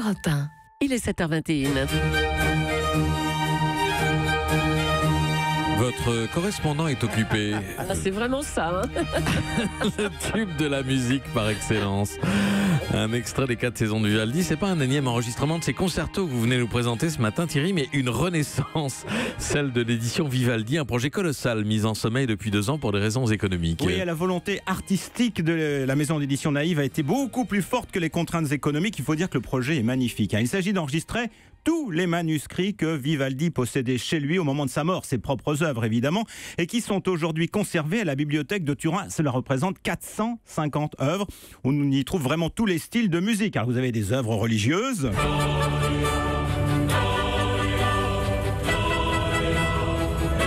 Europe 1, il est 7h21. Votre correspondant est occupé. Ah, c'est vraiment ça, hein. Le tube de la musique par excellence. Un extrait des 4 saisons du Vivaldi. C'est pas un énième enregistrement de ces concertos que vous venez nous présenter ce matin, Thierry, mais une renaissance, celle de l'édition Vivaldi, un projet colossal mis en sommeil depuis 2 ans pour des raisons économiques. Oui, la volonté artistique de la maison d'édition Naïve a été beaucoup plus forte que les contraintes économiques. Il faut dire que le projet est magnifique. Il s'agit d'enregistrer tous les manuscrits que Vivaldi possédait chez lui au moment de sa mort, ses propres œuvres évidemment, et qui sont aujourd'hui conservés à la bibliothèque de Turin. Cela représente 450 œuvres où on y trouve vraiment tous les styles de musique. Alors vous avez des œuvres religieuses,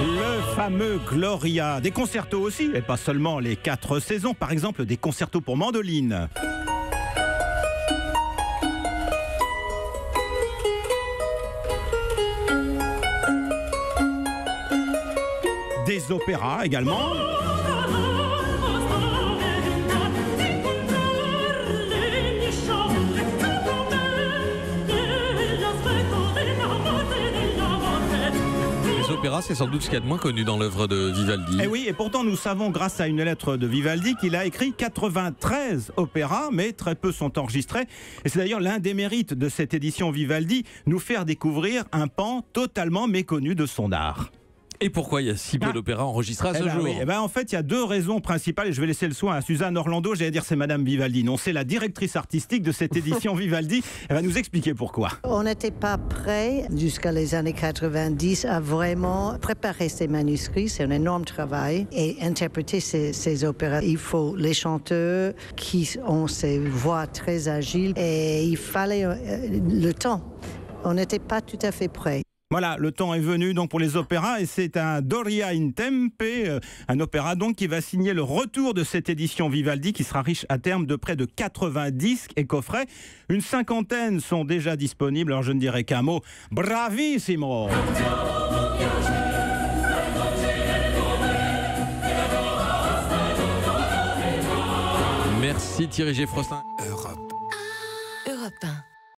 le fameux Gloria, des concertos aussi, et pas seulement les 4 saisons, par exemple des concertos pour mandoline. Des opéras également. Les opéras, c'est sans doute ce qu'il y a de moins connu dans l'œuvre de Vivaldi. Et oui, et pourtant nous savons grâce à une lettre de Vivaldi qu'il a écrit 93 opéras, mais très peu sont enregistrés. Et c'est d'ailleurs l'un des mérites de cette édition Vivaldi, nous faire découvrir un pan totalement méconnu de son art. Et pourquoi il y a si peu d'opéras enregistrés à ce jour? Oui. En fait, il y a 2 raisons principales, et je vais laisser le soin à Suzanne Orlando. J'allais dire c'est Madame Vivaldi. Non, c'est la directrice artistique de cette édition Vivaldi. Elle va nous expliquer pourquoi. On n'était pas prêt jusqu'à les années 90 à vraiment préparer ces manuscrits. C'est un énorme travail. Et interpréter ces opéras, il faut les chanteurs qui ont ces voix très agiles. Et il fallait le temps. On n'était pas tout à fait prêt. Voilà, le temps est venu donc pour les opéras, et c'est un Doria in Tempe, un opéra donc qui va signer le retour de cette édition Vivaldi qui sera riche à terme de près de 80 disques et coffrets. Une 50aine sont déjà disponibles, alors je ne dirai qu'un mot, bravissimo. Merci Thierry G. Frostin. Europe.